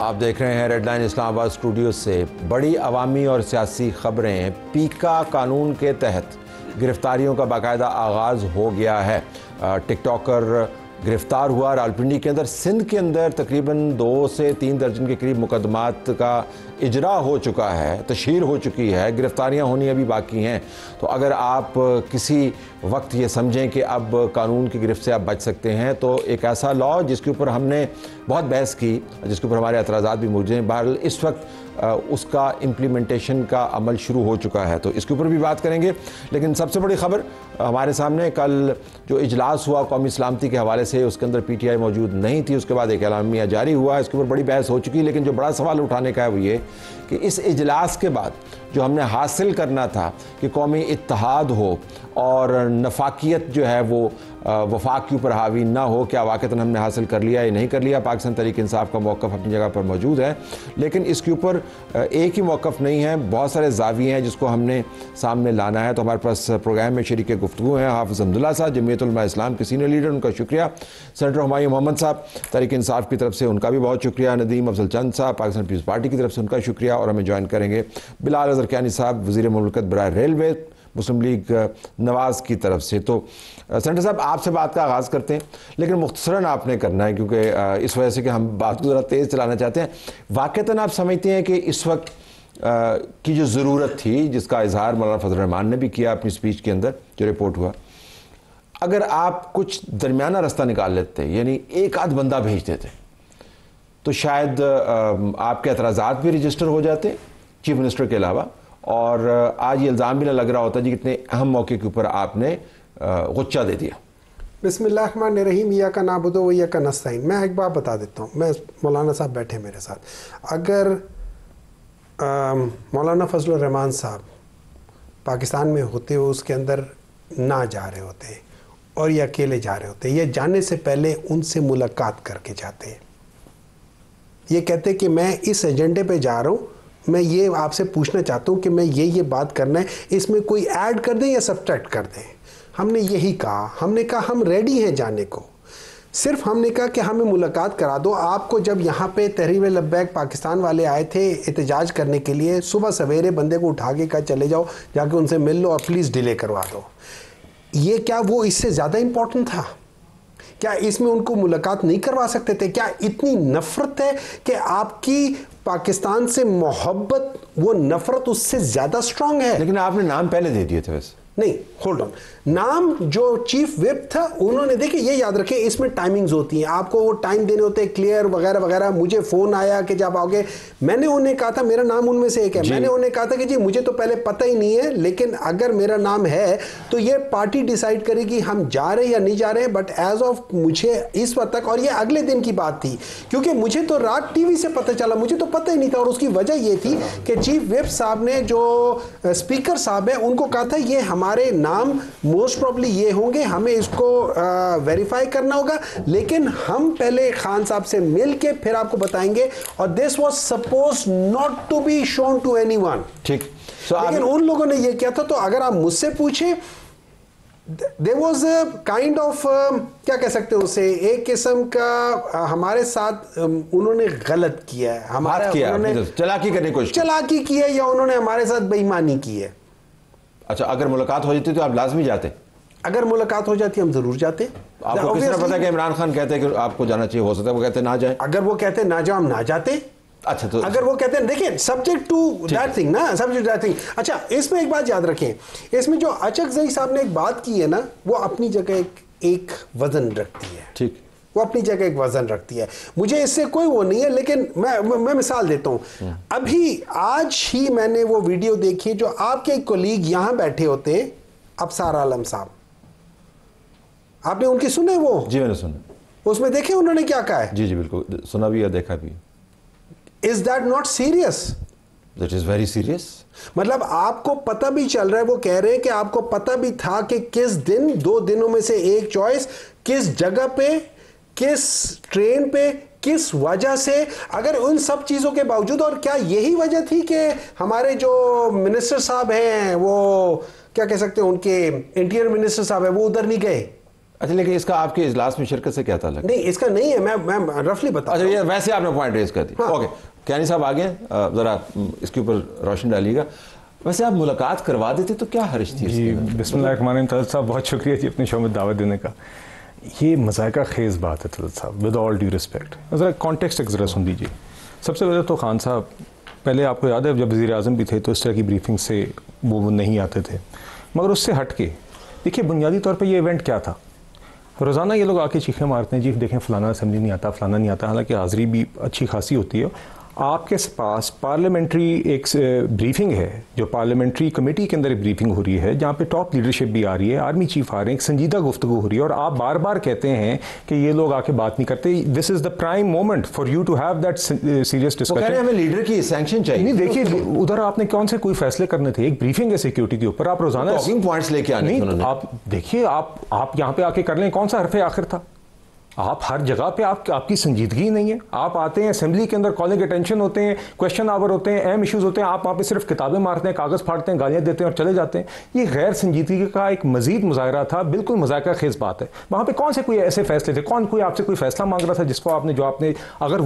आप देख रहे हैं रेड लाइन इस्लामाबाद स्टूडियो से। बड़ी अवामी और सियासी खबरें। पीका कानून के तहत गिरफ्तारियों का बाकायदा आगाज़ हो गया है। टिकटॉकर गिरफ्तार हुआ रावलपिंडी के अंदर। सिंध के अंदर तकरीबन 2 से 3 दर्जन के करीब मुकदमात का इजरा हो चुका है, तशहीर हो चुकी है, गिरफ्तारियां होनी अभी बाकी हैं। तो अगर आप किसी वक्त ये समझें कि अब कानून की गिरफ्त से आप बच सकते हैं, तो एक ऐसा लॉ जिसके ऊपर हमने बहुत बहस की, जिसके ऊपर हमारे एतराज़ात भी मौजूद हैं, बहरहाल इस वक्त उसका इम्प्लीमेंटेशन का अमल शुरू हो चुका है, तो इसके ऊपर भी बात करेंगे। लेकिन सबसे बड़ी खबर हमारे सामने, कल जो इजलास हुआ कौमी सलामती के हवाले से, उसके अंदर PTI मौजूद नहीं थी। उसके बाद एक एलामिया जारी हुआ, इसके ऊपर बड़ी बहस हो चुकी। लेकिन जो बड़ा सवाल उठाने का है वो ये कि इस इजलास के बाद जो हमने हासिल करना था कि कौमी इत्तेहाद हो और नफाकियत जो है वो वफाक के ऊपर हावी ना हो, क्या वाक़तन हमने हासिल कर लिया या नहीं कर लिया। पाकिस्तान तहरीक इंसाफ का मौक़िफ़ अपनी जगह पर मौजूद है, लेकिन इसके ऊपर एक ही मौक़िफ़ नहीं है, बहुत सारे ज़ाविये हैं जिसको हमने सामने लाना है। तो हमारे पास प्रोग्राम में शरीक गुफ्तगू हैं हाफ़िज़ अब्दुल्ला साहब, जमीयत उलमा इस्लाम के सीनियर लीडर, उनका शुक्रिया। सेनेटर हुमायूं मोहम्मद साहब तहरीक इंसाफ की तरफ से, उनका भी बहुत शुक्रिया। नदीम अफजल चंद साहब पाकिस्तान पीपल्स पार्टी की तरफ से, उनका शुक्रिया। और हमें ज्वाइन करेंगे बिलाल अज़हर कियानी साहब, वज़ीर मुमलिकत बराए रेलवे, मुस्लिम लीग नवाज़ की तरफ से। तो सेनेटर साहब, आपसे बात का आगाज़ करते हैं, लेकिन मुख्तसरन आपने करना है क्योंकि इस वजह से कि हम बात को ज़रा तेज़ चलाना चाहते हैं। वाक़तन आप समझते हैं कि इस वक्त की जो ज़रूरत थी, जिसका इजहार मौलाना फजल रहमान ने भी किया अपनी स्पीच के अंदर जो रिपोर्ट हुआ, अगर आप कुछ दरमियाना रास्ता निकाल लेते, यानी एक आध बंदा भेज देते, तो शायद आपके एतराज़ात भी रजिस्टर हो जाते चीफ मिनिस्टर के अलावा, और आज ये इल्ज़ाम भी ना लग रहा होता जी कितने अहम मौके के ऊपर आपने गुच्चा दे दिया। बिस्मिल्लाहिर्रहमानिर्रहीम, या का नाबुदो व या का नस्ताइन। मैं एक बात बता देता हूँ, मैं मौलाना साहब बैठे मेरे साथ, अगर मौलाना फजल रहमान साहब पाकिस्तान में होते हुए उसके अंदर ना जा रहे होते और ये अकेले जा रहे होते, ये जाने से पहले उनसे मुलाकात करके जाते, ये कहते कि मैं इस एजेंडे पे जा रहा हूँ, मैं ये आपसे पूछना चाहता हूँ कि मैं ये बात करना है, इसमें कोई ऐड कर दें या सब्ट्रैक्ट कर दें। हमने यही कहा, हमने कहा हम रेडी हैं जाने को, सिर्फ हमने कहा कि हमें मुलाकात करा दो। आपको जब यहाँ पे तहरीर लब्बैक पाकिस्तान वाले आए थे एहतजाज करने के लिए, सुबह सवेरे बंदे को उठा के कहा चले जाओ, जाके उनसे मिल लो और प्लीज़ डिले करवा दो। ये क्या वो इससे ज़्यादा इम्पोर्टेंट था? क्या इसमें उनको मुलाकात नहीं करवा सकते थे? क्या इतनी नफ़रत है कि आपकी पाकिस्तान से मोहब्बत, वो नफ़रत उससे ज़्यादा स्ट्रांग है? लेकिन आपने नाम पहले दे दिए थे वैसे। नहीं, होल्ड ऑन, नाम जो चीफ विप था उन्होंने, देखिए ये याद रखें, इसमें टाइमिंग्स होती हैं, आपको वो टाइम देने होते हैं क्लियर वगैरह वगैरह। मुझे फ़ोन आया कि जब आओगे, मैंने उन्हें कहा था, मेरा नाम उनमें से एक है, मैंने उन्हें कहा था कि जी मुझे तो पहले पता ही नहीं है, लेकिन अगर मेरा नाम है तो ये पार्टी डिसाइड करेगी हम जा रहे हैं या नहीं जा रहे हैं। बट एज ऑफ मुझे इस वक्त तक, और ये अगले दिन की बात थी, क्योंकि मुझे तो रात TV से पता चला, मुझे तो पता ही नहीं था। और उसकी वजह ये थी कि चीफ विप साहब ने, जो स्पीकर साहब है, उनको कहा था ये हमारे नाम मोस्ट प्रॉब्ली ये होंगे, हमें इसको वेरीफाई करना होगा, लेकिन हम पहले खान साहब से मिल के फिर आपको बताएंगे। और this was suppose not to be shown to anyone. ठीक, लेकिन उन लोगों ने ये किया था। तो अगर आप मुझसे पूछे, there was a kind of, क्या कह सकते हैं उसे, एक किस्म का हमारे साथ उन्होंने गलत किया है, हमारा उन्होंने चालाकी करने की कोशिश, चालाकी की है, या उन्होंने हमारे साथ बेईमानी की है। अच्छा, अगर मुलाकात हो जाती तो आप लाजमी जाते? अगर मुलाकात हो जाती हम जरूर जाते। आपको किस तरह पता है कि इमरान खान कहते हैं कि आपको जाना चाहिए? हो सकता है वो कहते ना जाए। अगर वो कहते ना जाओ, हम ना जाते। अच्छा, तो अगर वो कहते हैं, देखिए सब्जेक्ट टू दैट थिंग ना, सब्जेक्ट दैट थिंग। अच्छा, इसमें एक बात याद रखें, इसमें जो अचकज़ई साहब ने एक बात की है ना, वो अपनी जगह एक वजन रखती है। ठीक, वो अपनी जगह एक वजन रखती है, मुझे इससे कोई वो नहीं है। लेकिन मैं मिसाल देता हूँ, अभी आज ही मैंने वो वीडियो देखी जो आपके एक कोलीग यहाँ बैठे होते, अफसार आलम साहब, आपने उनकी सुने वो? जी मैंने सुना। उसमें देखे उन्होंने क्या कहा है? जी जी बिल्कुल, सुना भी है, देखा भी। Is that not serious? That is very serious. मतलब आपको पता भी चल रहा है, वो कह रहे हैं कि आपको पता भी था कि किस दिन, 2 दिनों में से एक चॉइस, किस जगह पे, किस ट्रेन पे, किस वजह से, अगर उन सब चीज़ों के बावजूद, और क्या यही वजह थी कि हमारे जो मिनिस्टर साहब हैं, वो क्या कह सकते हैं, उनके इंटीरियर मिनिस्टर साहब हैं, वो उधर नहीं गए? अच्छा, लेकिन इसका आपके इजलास में शिरकत से क्या ताल्लुक? नहीं, इसका नहीं है, मैं रफली बता। अच्छा, ये वैसे आपने पॉइंट रेज कर दी। हाँ। ओके, कियानी साहब आगे ज़रा इसके ऊपर रोशनी डालिएगा। वैसे आप मुलाकात करवा देते तो क्या हर्ज थी? जी बिस्मिल्लाह तलत साहब, बहुत शुक्रिया जी अपने शो में दावत देने का। ये मज़ाक़ा खेज़ बात है तलत साहब, विद ऑल ड्यू रिस्पेक्ट। ज़रा कॉन्टेक्स्ट एक ज़रा सुन लीजिए। सबसे पहले तो खान साहब, पहले आपको याद है जब वज़ीर आज़म भी थे तो इस तरह की ब्रीफिंग से वो नहीं आते थे, मगर उससे हट के देखिए बुनियादी तौर पर ये इवेंट क्या था। रोज़ाना ये लोग आके चीखें मारते हैं, जी देखें फ़लाना असेंबली नहीं आता, फ़लाना नहीं आता, हालांकि हाज़िरी भी अच्छी खासी होती है। आपके पास पार्लियामेंट्री एक ब्रीफिंग है, जो पार्लियामेंट्री कमेटी के अंदर एक ब्रीफिंग हो रही है, जहाँ पे टॉप लीडरशिप भी आ रही है, आर्मी चीफ आ रहे हैं, एक संजीदा गुफ्तगू हो रही है, और आप बार बार कहते हैं कि ये लोग आके बात नहीं करते। This is the prime moment for you to have that serious discussion. हमें लीडर की सैंक्शन चाहिए। नहीं देखिए, उधर आपने कौन से कोई फैसले करने थे, एक ब्रीफिंग है सिक्योरिटी के ऊपर, आप रोजाना टॉकिंग पॉइंट्स लेके आने नहीं, आप देखिए, आप यहाँ पे आके कर लें, कौन सा हरफ आखिर था? आप हर जगह पे आपकी संजीदगी नहीं है। आप आते हैं असेंबली के अंदर, कॉलिंग अटेंशन होते हैं, क्वेश्चन आवर होते हैं, अहम इश्यूज होते हैं, आप वहाँ पे सिर्फ किताबें मारते हैं, कागज़ फाड़ते हैं, गालियाँ देते हैं और चले जाते हैं। ये गैर संजीदगी का एक मजीद मुजाहरा था, बिल्कुल मजाका खेज बात है। वहाँ पे कौन से कोई ऐसे फैसले थे, कोई आपसे कोई फैसला मांग रहा था जिसको आपने अगर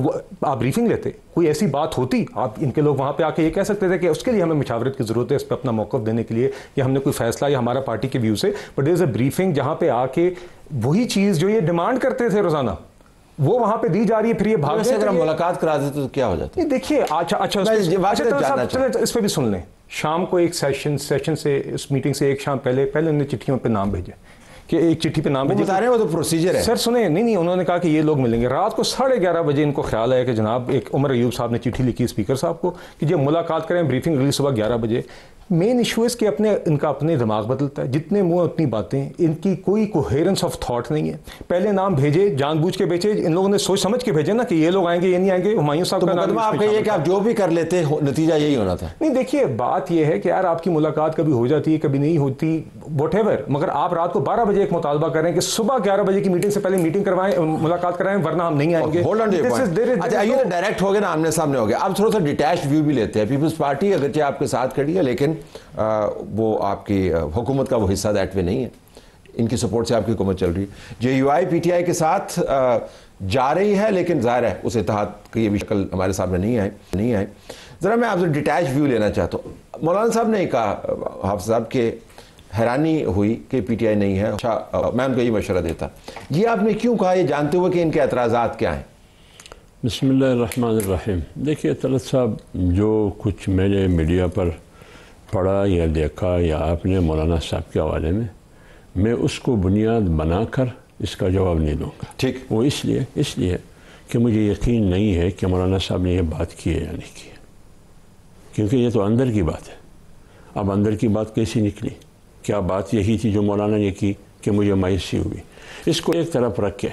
आप ब्रीफिंग लेते, कोई ऐसी बात होती, आप इनके लोग वहाँ पे आके ये कह सकते थे कि उसके लिए हमें मुशावरत की जरूरत है, इस पर अपना मौक़िफ़ देने के लिए, या हमने कोई फैसला या हमारा पार्टी के व्यू से। But there is a briefing जहाँ पे आके वही चीज़ जो ये डिमांड करते थे रोजाना, वो वहां पे दी जा रही है, फिर ये भाग से अगर मुलाकात करा देते तो क्या हो जाता? देखिए, अच्छा इस पे भी सुन लें। शाम को एक सेशन से, इस मीटिंग से एक शाम पहले उन्होंने चिट्ठियों पे नाम भेजे कि एक चिट्ठी पे नाम भेजे, बता रहे हैं वो तो प्रोसीजर है। सर सुने, नहीं, उन्होंने कहा कि ये लोग मिलेंगे। रात को 11:30 बजे इनको ख्याल आया कि जनाब, एक उमर अयूब साहब ने चिट्ठी लिखी स्पीकर साहब को कि जब मुलाकात करें, ब्रीफिंग अगली सुबह 11 बजे। मेन इशू है कि इनका अपने दिमाग बदलता है, जितने मुंह उतनी बातें, इनकी कोई कोहेरेंस ऑफ थॉट नहीं है। पहले नाम भेजे, जानबूझ के भेजे, इन लोगों ने सोच समझ के भेजे ना कि ये लोग आएंगे, ये नहीं आएंगे। हुमायूं साहब का नाम आपका ये कि आप जो भी कर लेते, नतीजा यही होना था। नहीं देखिए, बात ये है कि यार आपकी मुलाकात कभी हो जाती है, कभी नहीं होती, व्हाटएवर, मगर आप रात को 12 बजे एक मुतालबा करें कि सुबह 11 बजे की मीटिंग से पहले मीटिंग करवाएं, मुलाकात कराएं, वरना हम नहीं आएंगे। डायरेक्ट हो गए ना, आमने सामने हो गया। अब थोड़ा सा डिटैच्ड व्यू भी लेते हैं। पीपल्स पार्टी अगरचे आपके साथ खड़ी है, लेकिन वो आपकी हुकूमत का वो हिस्सा दैट वे नहीं है। इनकी सपोर्ट से आपकी हुकूमत चल रही है। JUI PTI के साथ जा रही है, लेकिन जाहिर है उस इत्तेहाद की ये भी शक्ल हमारे सामने नहीं आए। ज़रा मैं आपसे डिटैच व्यू लेना चाहता हूँ। मौलाना साहब ने कहा, हाफ़िज़ साहब के हैरानी हुई कि PTI नहीं है। अच्छा, मैं उनको ये मशवरा देता। ये आपने क्यों कहा, ये जानते हुए कि इनके एतराज़ात क्या हैं? बिस्मिल्लाहिर्रहमानिर्रहीम। देखिए तलत साहब, जो कुछ मैंने मीडिया पर पढ़ा या देखा या आपने मौलाना साहब के हवाले में, मैं उसको बुनियाद बनाकर इसका जवाब नहीं दूँगा। ठीक, वो इसलिए कि मुझे यकीन नहीं है कि मौलाना साहब ने ये बात की है या नहीं की है, क्योंकि ये तो अंदर की बात है। अब अंदर की बात कैसी निकली? क्या बात यही थी जो मौलाना ने की कि मुझे मायूसी हुई? इसको एक तरफ रख के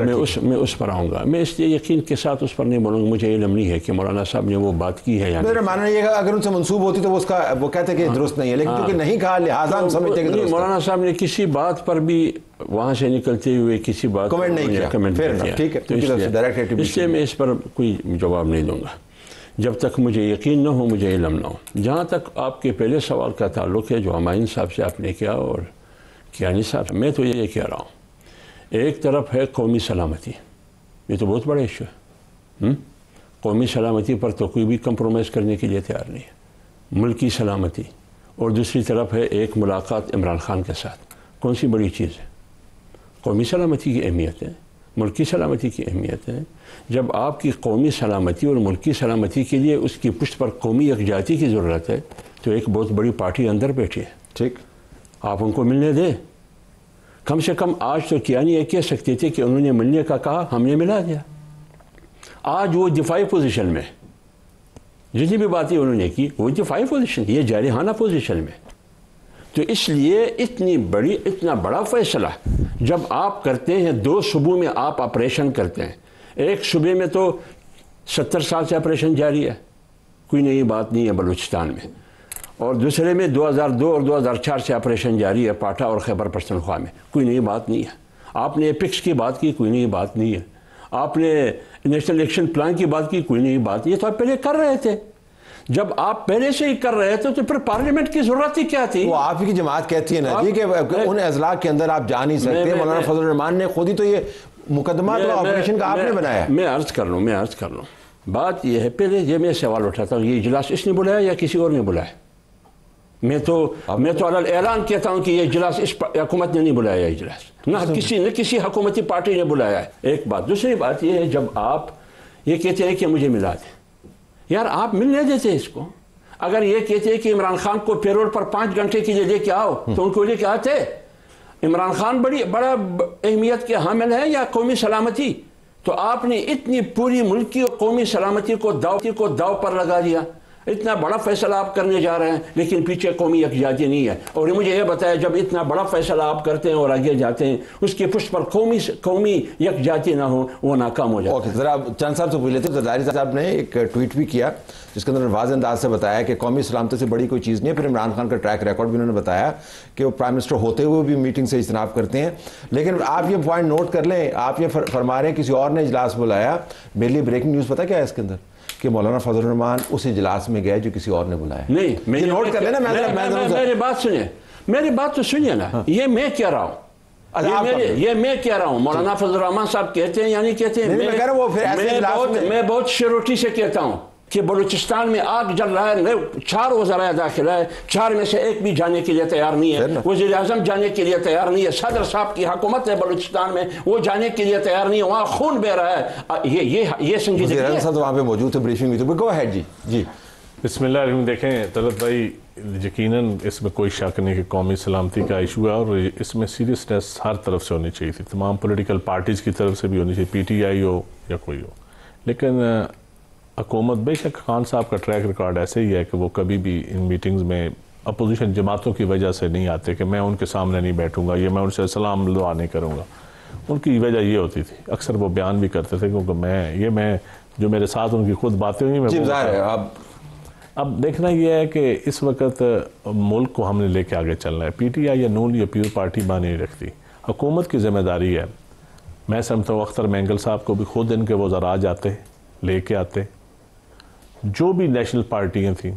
मैं उस पर आऊँगा। मैं इसलिए यकीन के साथ उस पर नहीं बोलूँगा। मुझे इल्म नहीं है कि मौलाना साहब ने वो बात की है या नहीं। मेरा मानना ये है अगर उनसे मंसूब होती तो वो कहते हैं कि दुरुस्त नहीं है, लेकिन क्योंकि नहीं कहा, लिहाजा हम समझते हैं कि मौलाना साहब ने किसी बात पर भी वहाँ से निकलते हुए किसी बात कमेंट नहीं किया। ठीक है, तो इसलिए मैं इस पर कोई जवाब नहीं दूँगा जब तक मुझे यकीन न हो, मुझे इल्म न हो। जहाँ तक आपके पहले सवाल का ताल्लुक़ है जो हुमायूं साहब से आपने किया और कियानी साहब, मैं तो ये कह रहा हूँ, एक तरफ है कौमी सलामती, ये तो बहुत बड़ा इशू है। कौमी सलामती पर तो कोई भी कंप्रोमाइज़ करने के लिए तैयार नहीं है, मुल्की सलामती। और दूसरी तरफ है एक मुलाकात इमरान खान के साथ। कौन सी बड़ी चीज़ है? कौमी सलामती की अहमियत है, मुल्की सलामती की अहमियत है। जब आपकी कौमी सलामती और मुल्की सलामती के लिए उसकी पुष्ट पर कौमी यकजाती की ज़रूरत है, तो एक बहुत बड़ी पार्टी अंदर बैठी है। ठीक, आप उनको मिलने दें। कम से कम आज तो कियानी ये कह सकते थे कि उन्होंने मिलने का कहा, हमने मिला दिया। आज वो दिफाई पोजीशन में, जितनी भी बातें उन्होंने की वो दिफाई पोजीशन, ये जारिहाना पोजीशन में। तो इसलिए इतना बड़ा फैसला जब आप करते हैं, 2 सूबों में आप ऑपरेशन करते हैं। एक सूबे में तो 70 साल से ऑपरेशन जारी है, कोई नई बात नहीं है बलूचिस्तान में, और दूसरे में 2002 और 2004 से ऑपरेशन जारी है पाटा और खैबर पख्तूनख्वा में, कोई नई बात नहीं है। आपने एपिक्स की बात की, कोई नई बात नहीं है। आपने नेशनल एक्शन प्लान की बात की, कोई नई बात, ये तो आप पहले कर रहे थे। जब आप पहले से ही कर रहे थे तो फिर पार्लियामेंट की जरूरत ही क्या थी? वो आपकी जमात कहती है ना जी कि उन अजला के अंदर आप जा नहीं सकते। मौलाना फजल रहमान ने खुद ही तो ये मुकदमा तो ऑपरेशन का आपने बनाया। मैं अर्ज कर लूँ बात यह है, पहले ये मैं सवाल उठाता हूँ, ये इजलास इसने बुलाया या किसी और ने बुलाया? मैं तो ऐलान कहता हूँ कि ये इजलास इस हुकूमत ने नहीं बुलाया, इजलास ना किसी हुकूमती पार्टी ने बुलाया है। एक बात। दूसरी बात ये है, जब आप ये कहते हैं कि मुझे मिला दे, यार आप मिलने देते इसको। अगर ये कहते हैं कि इमरान खान को पेरोल पर 5 घंटे के लिए लेके आओ तो उनको लेके आते। इमरान खान बड़ा अहमियत के हामिल है या कौमी सलामती? तो आपने इतनी पूरी मुल्क की कौमी सलामती को दाव पर लगा दिया। इतना बड़ा फैसला आप करने जा रहे हैं लेकिन पीछे कौमी यकजाती नहीं है। और मुझे यह बताया, जब इतना बड़ा फैसला आप करते हैं और आगे जाते हैं, उसके पुष्ट पर कौमी यकजाती ना हो, वो नाकाम हो जाए। जरा चंद साहब से पूछ लेते हैं। जरदारी साहब ने एक ट्वीट भी किया जिसके अंदर वाज़ अंदाज से बताया कि कौमी सलामती से बड़ी कोई चीज़ नहीं है। फिर इमरान खान का ट्रैक रिकॉर्ड भी उन्होंने बताया कि वो प्राइम मिनिस्टर होते हुए भी मीटिंग से इज्तनाब करते हैं। लेकिन आप ये पॉइंट नोट कर लें, आप ये फरमा रहे हैं किसी और ने इजलास बुलाया। मेरे लिए ब्रेकिंग न्यूज़ पता क्या है इसके अंदर, कि मौलाना फजल रहमान उस इजलास में गए जो किसी और ने बुलाया। नहीं, मैं नोट कर लेना। मेरी बात तो सुनिए ना। ये मैं कह रहा हूँ, ये मैं कह रहा हूँ। मौलाना फजल रहमान साहब कहते हैं यानी कहते हैं। मैं बहुत शुरूटी से कहता हूँ कि बलूचिस्तान में आग जल रहा है, 4 वज़राए दाखिला है, 4 में से एक भी जाने के लिए तैयार नहीं है। वज़ीर आज़म जाने के लिए तैयार नहीं है। सदर साहब की हुकूमत है बलूचिस्तान में, वो जाने के लिए तैयार नहीं है। वहाँ खून बह रहा है। ये संजीदगी सब वहाँ पे मौजूद थे, ब्रीफिंग भी तो गो अहेड जी। जी बिस्मिल्लाह। देखें तलत भाई, यकीनन इसमें कोई शक नहीं कि कौमी सलामती का इशू है और इसमें सीरियसनेस हर तरफ से होनी चाहिए थी, तमाम पॉलिटिकल पार्टीज़ की तरफ से भी होनी चाहिए, PTI हो या कोई हो। लेकिन हुकूमत, बेशक खान साहब का ट्रैक रिकॉर्ड ऐसे ही है कि वो कभी भी इन मीटिंग्स में अपोजिशन जमातों की वजह से नहीं आते कि मैं उनके सामने नहीं बैठूंगा, ये मैं उनसे सलाम दुआ नहीं करूंगा। उनकी वजह ये होती थी, अक्सर वो बयान भी करते थे क्योंकि मैं जो मेरे साथ उनकी खुद बातें हुई, मैं अब देखना यह है कि इस वक्त मुल्क को हमने लेके आगे चलना है। PTI या नून या प्योर पार्टी माने नहीं रखती, हुकूमत की जिम्मेदारी है। मैं समझता हूँ अख्तर मैंगल साहब को भी खुद इनके वो ज़रा जाते लेके आते, जो भी नेशनल पार्टियाँ थीं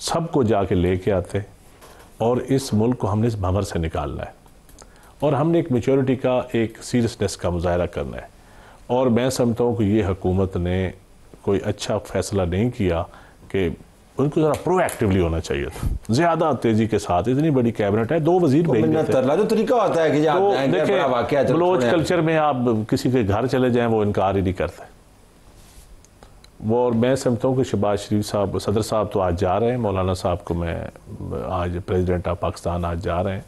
सबको जाके लेके आते और इस मुल्क को हमने इस भंवर से निकालना है और हमने एक मैच्योरिटी का, एक सीरियसनेस का मुजाहरा करना है। और मैं समझता हूँ कि ये हुकूमत ने कोई अच्छा फैसला नहीं किया कि उनको ज़रा प्रोएक्टिवली होना चाहिए था, ज़्यादा तेज़ी के साथ। इतनी बड़ी कैबिनेट है, 2 वज़ीर भेजने थे। जो तरीका होता है कि तो देखिए, बलोच कल्चर में आप किसी के घर चले जाएँ वो इनकार ही नहीं करते वो। और मैं समझता हूँ कि शहबाज शरीफ साहब, सदर साहब तो आज जा रहे हैं, मौलाना साहब को मैं आज प्रेसिडेंट ऑफ पाकिस्तान आज जा रहे हैं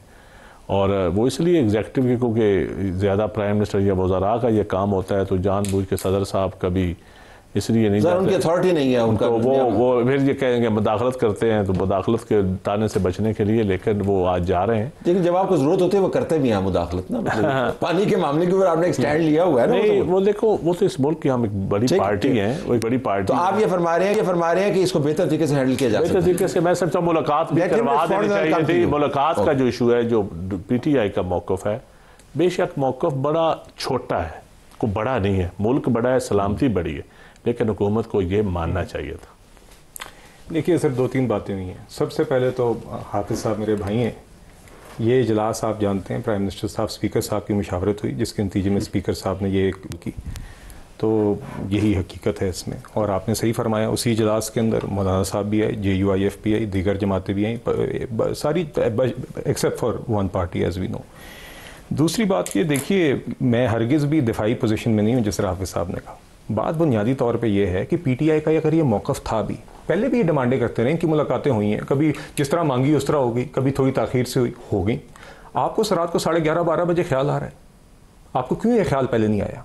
और वो इसलिए एग्जेक्टिव के, क्योंकि ज़्यादा प्राइम मिनिस्टर या वज़रा का ये काम होता है तो जानबूझ के सदर साहब कभी इसलिए नहीं जाते, उनकी अथॉरिटी नहीं है उनका। तो वो फिर ये कहेंगे मदाखलत करते हैं, तो मदाखलत के ताने से बचने के लिए, लेकिन वो आज जा रहे हैं। लेकिन जब आपको जरूरत होती है वो करते भी हैं मुदाखलत ना, मतलब पानी के मामले के ऊपर आपने एक स्टैंड लिया हुआ है ना। नहीं, वो देखो, वो तो इस मुल्क की हम एक बड़ी पार्टी है, वो एक बड़ी पार्टी। तो आप ये फरमा रहे हैं कि इसको बेहतर तरीके से हैंडल किया जाए। बेहतर तरीके से मैं समझता हूँ मुलाकात भी करवा देनी चाहिए थी। मुलाकात का जो इशू है, जो PTI का मौक़िफ़ है, बेशक मौक़िफ़ बड़ा छोटा है, कोई बड़ा नहीं है, मुल्क बड़ा है, सलामती बड़ी है, लेकिन हुकूमत को ये मानना चाहिए था। देखिए सर, 2-3 बातें हुई हैं। सबसे पहले तो हाफिज़ साहब मेरे भाई हैं, ये इजलास आप जानते हैं, प्राइम मिनिस्टर साहब स्पीकर साहब की मुशावरत हुई जिसके नतीजे में स्पीकर साहब ने ये की, तो यही हकीकत है इसमें। और आपने सही फरमाया, उसी इजलास के अंदर मौलाना साहब भी आए, JUIF भी आई, दीगर जमातें भी आई, सारी except for one party as we know. दूसरी बात ये देखिए, मैं हरगिज़ भी दिफाई पोजीशन में नहीं हूँ जिस तरह हाफिज़ साहब ने कहा। बात बुनियादी तौर पे ये है कि PTI का अगर ये मौक़िफ़ था भी, पहले भी ये डिमांडें करते रहे कि मुलाकातें हुई हैं, कभी जिस तरह मांगी उस तरह होगी, कभी थोड़ी ताख़ीर से हो गई। आपको रात को 11:30-12 बजे ख्याल आ रहा है, आपको क्यों ये ख्याल पहले नहीं आया?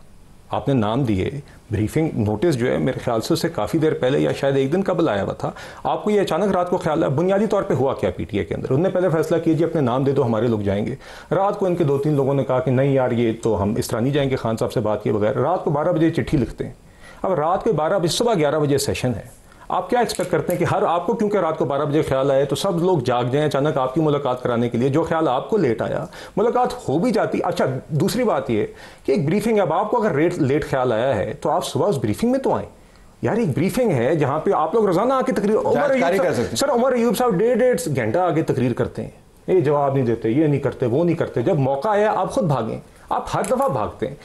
आपने नाम दिए, ब्रीफिंग नोटिस जो है मेरे ख्याल से उससे काफ़ी देर पहले या शायद एक दिन कबल आया हुआ था, आपको ये अचानक रात को ख्याल आया। बुनियादी तौर पे हुआ क्या PTI के अंदर? उन्होंने पहले फैसला कीजिए अपने नाम दे दो, हमारे लोग जाएंगे। रात को इनके 2-3 लोगों ने कहा कि नहीं यार, ये तो हम इस तरह नहीं जाएंगे खान साहब से बात किए बगैर। रात को 12 बजे चिट्ठी लिखते हैं। अब रात के 12 बजे, सुबह 11 बजे सेशन है, आप क्या एक्सपेक्ट करते हैं कि हर आपको क्योंकि रात को 12 बजे ख्याल आए तो सब लोग जाग जाएं अचानक आपकी मुलाकात कराने के लिए? जो ख्याल आपको लेट आया, मुलाकात हो भी जाती। अच्छा, दूसरी बात ये कि एक ब्रीफिंग, अब आपको अगर लेट ख्याल आया है तो आप सुबह उस ब्रीफिंग में तो आएँ। यार एक ब्रीफिंग है जहां पे आप लोग रोजाना आके तकरीर, सर उमर अयूब साहब 1.5 घंटा आगे तकरीर करते हैं, ये जवाब नहीं देते, ये नहीं करते, वो नहीं करते, जब मौका आया आप खुद भागें, आप हर दफा भागते हैं।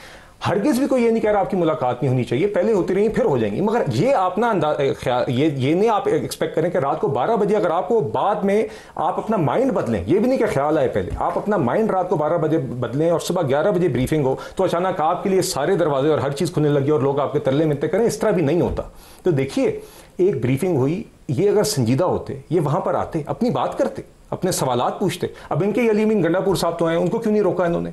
हरगिज भी कोई ये नहीं कह रहा आपकी मुलाकात नहीं होनी चाहिए, पहले होती रही फिर हो जाएंगी, मगर ये आप ना ये नहीं आप एक्सपेक्ट करें कि रात को 12 बजे अगर आपको बाद में आप अपना माइंड बदलें, ये भी नहीं कि ख्याल आए, पहले आप अपना माइंड रात को 12 बजे बदलें और सुबह 11 बजे ब्रीफिंग हो तो अचानक आपके लिए सारे दरवाजे और हर चीज़ खुलने लगी और लोग आपके तरले मिलते करें, इस तरह भी नहीं होता। तो देखिए एक ब्रीफिंग हुई, ये अगर संजीदा होते, ये वहां पर आते, अपनी बात करते, अपने सवालात पूछते। अब इनके अलीमीन गंडापुर साहब तो आए, उनको क्यों नहीं रोका इन्होंने?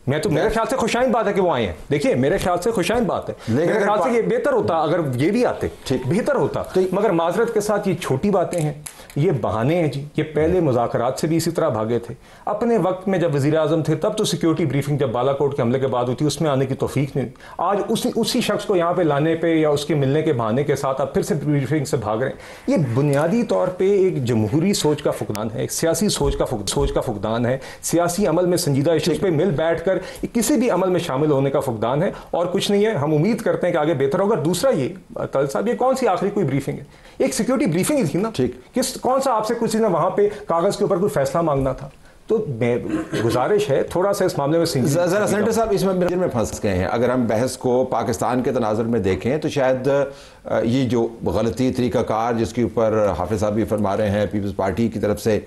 मैं तो मेरे ख्याल से खुशाइंद बात है कि वो आए हैं, देखिए मेरे ख्याल से खुशाइंद बात है, मेरे ख्याल से ये बेहतर होता अगर ये भी आते, बेहतर होता। मगर माजरत के साथ ये छोटी बातें हैं, ये बहाने हैं जी, ये पहले मुज़ाकरात से भी इसी तरह भागे थे। अपने वक्त में जब वज़ीर आज़म थे तब तो सिक्योरिटी ब्रीफिंग जब बालाकोट के हमले के बाद हुई थी उसमें आने की तौफीक नहीं, आज उसी शख्स को यहाँ पे लाने पे या उसके मिलने के बहाने के साथ आप फिर से ब्रीफिंग से भाग रहे हैं। ये बुनियादी तौर पर एक जमहूरी सोच का फुकदान है, एक सियासी सोच का फुकदान है, सियासी अमल में संजीदा इश्यूज़ पे मिल बैठ कर किसी भी अमल में शामिल होने का फुकदान है, और कुछ नहीं है। हम उम्मीद करते हैं कि आगे बेहतर होगा। दूसरा ये तल साहब, ये कौन सी आखिरी कोई ब्रीफिंग है? एक सिक्योरिटी ब्रीफिंग ही थी ना, ठीक, कौन सा आपसे किसी ने वहां पे कागज के ऊपर कोई फैसला मांगना था? तो गुजारिश है थोड़ा सा इस मामले में जरा सेनेटर साहब इसमें में फंस गए हैं। अगर हम बहस को पाकिस्तान के तनाजुर में देखें तो शायद ये जो गलती तरीक़ाकार जिसके ऊपर हाफिज साहब भी फरमा रहे हैं, पीपल्स पार्टी की तरफ से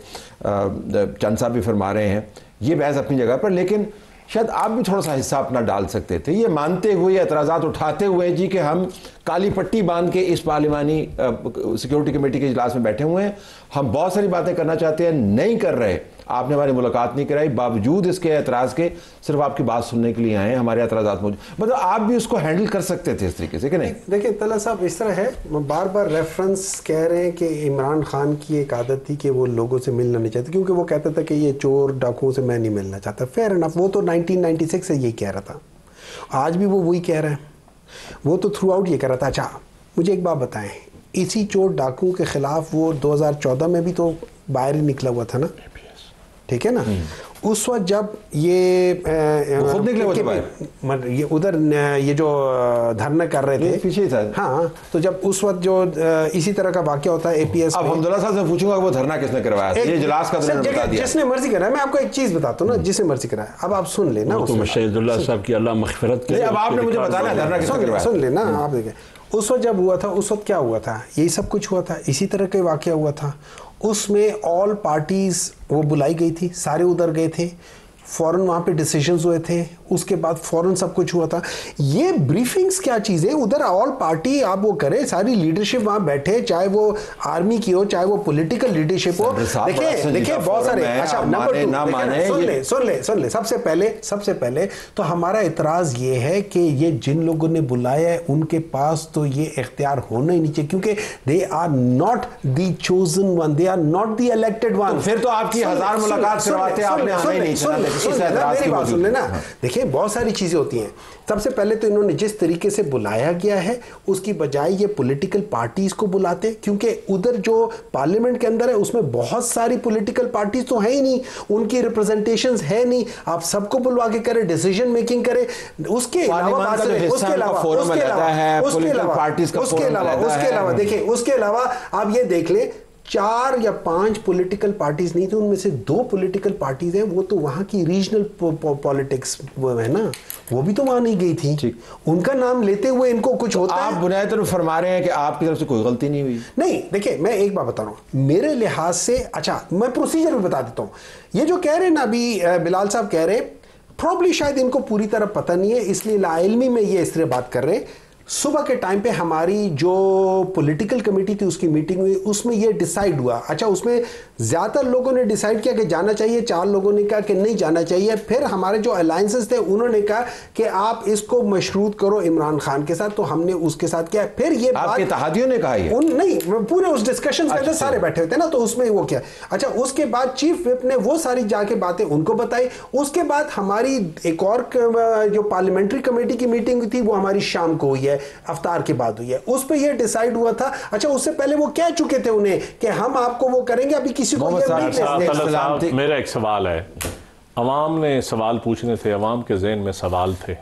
चंद साहब भी फरमा रहे हैं, ये बहस अपनी जगह पर, लेकिन शायद आप भी थोड़ा सा हिस्सा अपना डाल सकते थे, ये मानते हुए, एतराज़ात उठाते हुए जी कि हम काली पट्टी बांध के इस पार्लिमानी सिक्योरिटी कमेटी के इजलास में बैठे हुए हैं, हम बहुत सारी बातें करना चाहते हैं, नहीं कर रहे, आपने हमारी मुलाकात नहीं कराई, बावजूद इसके एतराज़ के सिर्फ आपकी बात सुनने के लिए आए हैं, हमारे एतराज़ात मौजूद, मतलब आप भी उसको हैंडल कर सकते थे इस तरीके से कि नहीं? देखिए तला साहब, इस तरह है, बार बार रेफरेंस कह रहे हैं कि इमरान खान की एक आदत थी कि वो लोगों से मिलना नहीं चाहते, क्योंकि वो कहता था कि ये चोर डाकुओं से मैं नहीं मिलना चाहता। फेयर इनफ, वो तो 1996 से यही कह रहा था, आज भी वो वही कह रहा है, वो तो थ्रू आउट ये कह रहा था। अच्छा मुझे एक बात बताएं, इसी चोर डाकुओं के खिलाफ वो 2014 में भी तो बाहर ही निकला हुआ था ना, ठीक है ना? उस वक्त जब ये खुद निकले हुए ये उधर ये जो धरना कर रहे थे पीछे था, हाँ, तो जब उस वक्त जो इसी तरह का वाकया होता है एपीएस, अब हमदुल्ला साहब से पूछूंगा वो धरना किसने करवाया, ये इजलास का बता दिया, जिसने मर्जी कराया। मैं आपको एक चीज बताता हूँ ना, जिसने मर्जी कराया, अब आप सुन लेना, तो शहीदुल्लाह साहब की अल्लाह मग़फ़िरत करे, अब आपने मुझे बताना धरना किसने करवाया, सुन लेना आप। देखें उस वक्त जब हुआ था, उस वक्त क्या हुआ था, यही सब कुछ हुआ था, इसी तरह का वाकया हुआ था। उसमें ऑल पार्टीज वो बुलाई गई थी, सारे उधर गए थे, फौरन वहाँ पे डिसीजंस हुए थे, उसके बाद फौरन सब कुछ हुआ था। ये ब्रीफिंग्स क्या चीज़ है? उधर ऑल पार्टी आप वो करें, सारी लीडरशिप वहाँ बैठे, चाहे वो आर्मी की हो, चाहे वो पॉलिटिकल लीडरशिप हो। देखिए बहुत सारे, अच्छा नंबर 2 सुन ले, सबसे पहले तो हमारा इतराज़ ये है कि ये जिन लोगों ने बुलाया है उनके पास तो ये इख्तियार होना ही नहीं चाहिए, क्योंकि they are not the chosen one, they are not the elected one. फिर तो आपकी 1000 मुलाकात करवाते, आपने आना ही नहीं चाहिए। सुन लेना, देखिए बहुत सारी चीजें होती हैं। सबसे पहले तो इन्होंने जिस तरीके से बुलाया गया है उसकी बजाय ये पॉलिटिकल पार्टीज को बुलाते, क्योंकि उधर जो पार्लियामेंट के अंदर है उसमें बहुत सारी पॉलिटिकल पार्टीज तो है ही नहीं, उनकी रिप्रेजेंटेशंस है नहीं, आप सबको बुलवा के करें, डिसीजन मेकिंग करें। उसके अलावा आप ये देख ले, 4 या 5 पॉलिटिकल पार्टीज नहीं थे, उनमें से 2 पॉलिटिकल पार्टीज हैं, वो तो वहां की रीजनल पॉलिटिक्स वो है ना, वो भी तो वहां नहीं गई थी। उनका नाम लेते हुए इनको कुछ होता है। आप बुनियादी तौर पर फरमा रहे हैं कि आपकी तरफ से कोई गलती नहीं हुई? नहीं, देखिए मैं एक बात बता रहा हूं मेरे लिहाज से। अच्छा मैं प्रोसीजर भी बता देता हूं। ये जो कह रहे हैं ना अभी बिलाल साहब कह रहे हैं, प्रॉब्ली शायद इनको पूरी तरह पता नहीं है, इसलिए लाइल्मी में ये इस तरह बात कर रहे हैं। सुबह के टाइम पे हमारी जो पॉलिटिकल कमेटी थी उसकी मीटिंग हुई, उसमें ये डिसाइड हुआ। अच्छा उसमें ज़्यादातर लोगों ने डिसाइड किया कि जाना चाहिए, 4 लोगों ने कहा कि नहीं जाना चाहिए। फिर हमारे जो अलायंसेस थे उन्होंने कहा कि आप इसको मशरूत करो इमरान खान के साथ, तो हमने उसके साथ किया। फिर ये आपके इत्तेहादियों ने कहा नहीं, पूरे उस डिस्कशन के अंदर सारे बैठे हुए थे ना, तो उसमें वो किया। अच्छा उसके बाद चीफ विप ने वो सारी जाके बातें उनको बताई। उसके बाद हमारी एक और जो पार्लियामेंट्री कमेटी की मीटिंग थी वो हमारी शाम को हुई है, अफ्तार के बाद हुई है। उस पे ये डिसाइड हुआ था। अच्छा उससे पहले वो कह चुके थे उन्हें कि हम आपको वो करेंगे, अभी किसी को मेरा एक सवाल है, अवाम ने सवाल पूछने थे, अवाम के जहन में सवाल थे,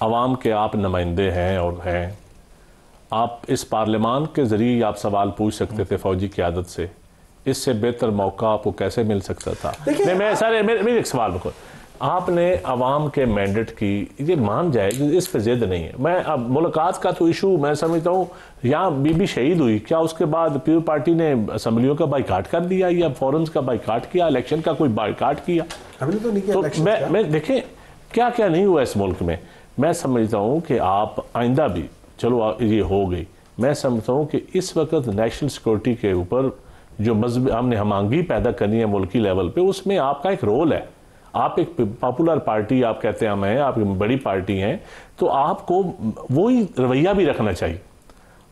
अवाम के आप नुमाइंदे हैं और हैं, आप इस पार्लियामान के ज़रिए आप सवाल पूछ सकते थे फौजी क़यादत से, इससे बेहतर मौका आपको कैसे मिल सकता था? मैं सारे मेरे एक सवाल को, आपने अवाम के मैंडेट की ये मान जाए, इस पर जिद नहीं है। मैं अब मुलाकात का तो इशू मैं समझता हूँ, यहाँ बीबी शहीद हुई, क्या उसके बाद पीपल पार्टी ने असम्बलियों का बाइकाट कर दिया या फोरम्स का बाइकाट किया, इलेक्शन का कोई बाइकाट किया? हमने तो नहीं किया। तो मैं देखें क्या क्या नहीं हुआ इस मुल्क में। मैं समझता हूँ कि आप आइंदा भी, चलो ये हो गई, मैं समझता हूँ कि इस वक्त नेशनल सिक्योरिटी के ऊपर जो मजहब हमने हमांगी पैदा करनी है मुल्की लेवल पे, उसमें आपका एक रोल है। आप एक पॉपुलर पार्टी, आप कहते हैं हम हैं, आप बड़ी पार्टी हैं, तो आपको वही रवैया भी रखना चाहिए।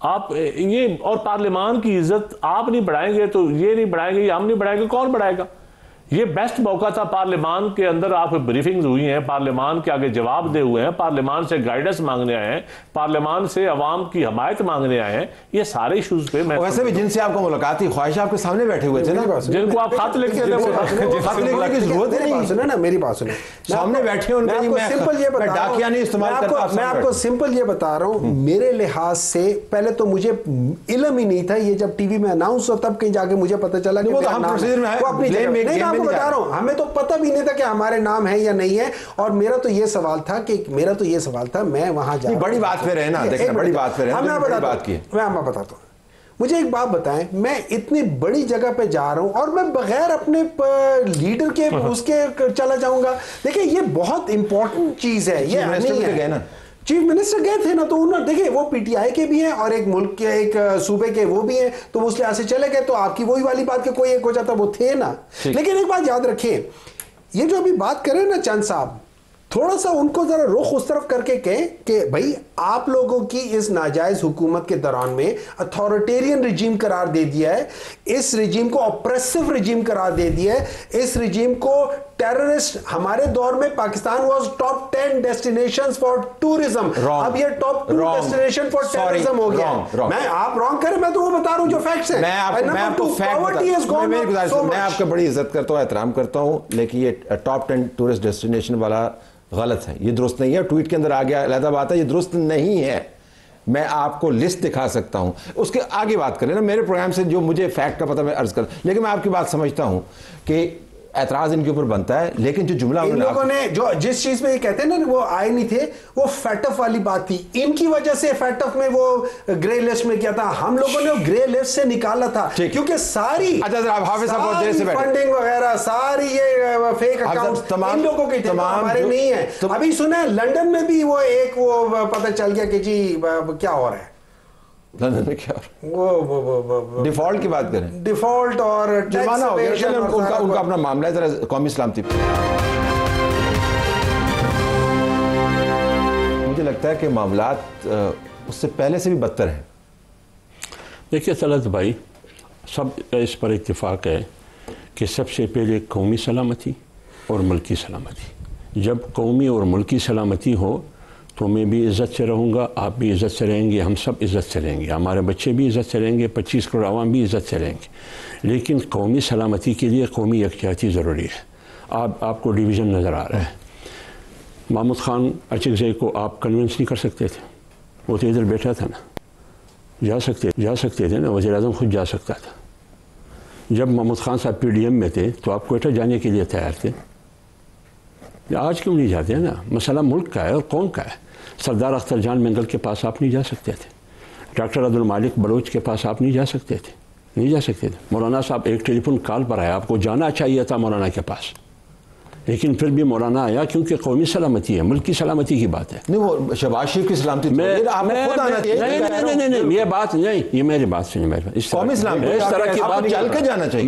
आप ये और पार्लियामान की इज्जत आप नहीं बढ़ाएंगे तो ये नहीं बढ़ाएंगे, ये हम नहीं बढ़ाएंगे, कौन बढ़ाएगा? ये बेस्ट मौका था। पार्लियामान के अंदर आप ब्रीफिंग्स हुई हैं, पार्लियामान के आगे जवाब दे हुए हैं, पार्लियामान से गाइडेंस मांगने आए हैं, पार्लियामान से अवाम की हमायत मांगने आए हैं। ये सारे इश्यूज पे मैं वैसे भी जिनसे आपको मुलाकात थी, ख्वाहिश आपके सामने बैठे हुए थे ना, जिनको आप खत लिखते थे, खत लिखने की जरूरत नहीं। सुनो ना, मेरी बात सुनो, सामने बैठे मैं आपको सिंपल ये बता रहा हूं, नहीं इस्तेमाल करता, मैं आपको सिंपल ये बता रहा हूं, मेरे लिहाज से पहले तो मुझे इल्म ही नहीं था, ये जब टीवी में अनाउंस हो तब कहीं जाके मुझे पता चला कि वो तो हम प्रोसीजर में है, अपनी जगह नहीं, आपको बता रहा हूं, हमें तो पता भी नहीं था कि हमारे नाम है या नहीं है। और मेरा तो ये सवाल था मैं वहां जा, बड़ी बात पे रहे ना, देखना बड़ी बात पे रहे, मैं बताता हूं। मुझे एक बात बताएं, मैं इतनी बड़ी जगह पे जा रहा हूं और मैं बगैर अपने लीडर के उसके चला जाऊंगा? देखिए ये बहुत इंपॉर्टेंट चीज है, ये नहीं है। चीफ मिनिस्टर गए थे ना, तो उन्होंने देखिए वो पीटीआई के भी हैं और एक मुल्क के एक सूबे के वो भी हैं, तो वो इसलिए ऐसे चले गए। तो आपकी वही वाली बात कि कोई एक हो जाता, वो थे ना। लेकिन एक बात याद रखें, ये जो अभी बात करें ना चंद साहब, थोड़ा सा उनको जरा रुख उस तरफ करके कहें कि भाई आप लोगों की इस नाजायज हुकूमत के दौरान में अथॉरिटेरियन रिजीम करार दे दिया है, इस रिजीम को ऑप्रेसिव रिजीम करार दे दिया है, इस रिजीम को टेररिस्ट, हमारे दौर में Pakistan was top 10 destinations for tourism, अब ये टॉप 2 डेस्टिनेशन फॉर टेररिज्म हो गया। मैं आप रॉन्ग करें, मैं तो वो बता रहा हूं जो फैक्ट्स हैं। मैं आपकी बड़ी इज्जत करता हूं, एहतराम करता हूं, लेकिन ये टॉप 10 टूरिस्ट डेस्टिनेशन वाला गलत है, ये दुरुस्त नहीं है। ट्वीट के अंदर आ गया, अलग बात है, ये दुरुस्त नहीं है। मैं आपको लिस्ट दिखा सकता हूं, उसके आगे बात करें ना, मेरे प्रोग्राम से जो मुझे फैक्ट का पता मैं अर्ज कर, लेकिन मैं आपकी बात समझता हूं कि ऐतराज इनके ऊपर बनता है, लेकिन जो जुमला इन लोगों ने जो जिस चीज में ये कहते हैं ना वो आए नहीं थे, वो फैटफ वाली बात थी, इनकी वजह से फैटफ में वो ग्रे लिस्ट में किया था, हम लोगों ने वो ग्रे लिस्ट से निकाला था, क्योंकि सारी फंडिंग वगैरह सारी ये फेक अकाउंट्स इन लोगों के थे, हमारे नहीं है। अभी सुना लंदन में भी वो एक वो पता चल गया कि जी क्या हो रहा है लंदन में, क्या वो डिफॉल्ट की बात करें, डिफॉल्ट और जुर्माना हो गया, उनका अपना मामला है, जरा कौमी सलामती। मुझे लगता है कि मामलात उससे पहले से भी बदतर हैं। देखिए तलत भाई, सब इस पर इत्तेफाक है कि सबसे पहले कौमी सलामती और मुल्की सलामती। जब कौमी और मुल्की सलामती हो तो मैं भी इज़्ज़त से रहूँगा, आप भी इज़्ज़त से रहेंगे, हम सब इज़्ज़त से रहेंगे, हमारे बच्चे भी इज़्ज़त से रहेंगे, 25 करोड़ आवाम भी इज़्ज़त से रहेंगे। लेकिन कौमी सलामती के लिए कौमी यकजहती ज़रूरी है। आपको डिवीज़न नज़र आ रहा है। महमूद खान अचकज़ई को आप कन्विंस नहीं कर सकते थे, वो तो इधर बैठा था ना, जा सकते थे ना, वज़ीर-ए-आज़म खुद जा सकता था। जब महमूद खान साहब PDM में थे तो आप क्वेटा जाने के लिए तैयार थे, आज क्यों नहीं जाते हैं ना? मसला मुल्क का है और कौन का है। सरदार अख्तर जान मंगल के पास आप नहीं जा सकते थे, डॉक्टर अब्दुल मालिक बलोच के पास आप नहीं जा सकते थे, मौलाना साहब एक टेलीफोन कॉल पर आया, आपको जाना चाहिए था मौलाना के पास, लेकिन फिर भी मौलाना आया क्योंकि कौमी सलामती है, मुल्क की सलामती की बात है। नहीं, वो शहबाज शरीफ की सलामती नहीं, ये बात नहीं, ये मेरी बात सुनिए, इस तरह की बात चल के जाना चाहिए।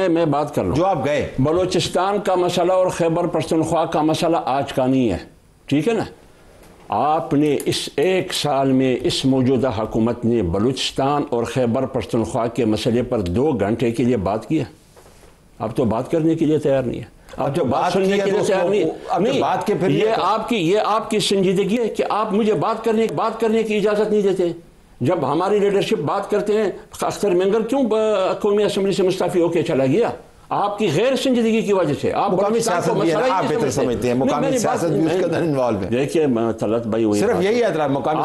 मैं बात कर रहा हूँ, जो आप गए, बलोचिस्तान का मसला और खैबर पख्तूनख्वा का मसला आज का नहीं है, ठीक है ना। आपने इस एक साल में इस मौजूदा हुकूमत ने बलूचिस्तान और खैबर पख्तूनख्वा के मसले पर 2 घंटे के लिए बात किया। अब तो बात करने के लिए तैयार नहीं है, अब जो बात सुनने के लिए तैयार नहीं, बात के फिर ये आपकी संजीदगी है कि आप मुझे बात करने की इजाज़त नहीं देते। जब हमारी लीडरशिप बात करते हैं, अख्तर मंगल क्यों कौमी असम्बली से मुस्तफ़ी होकर चला गया? आपकी गैर संजीदगी की वजह से। आप मुकामी सियासत भी है, आप बेहतर समझते हैं, मुकामी सियासत भी उसके अंदर इन्वॉल्व है। देखिए तलत भाई, वही सिर्फ यही है मुकामी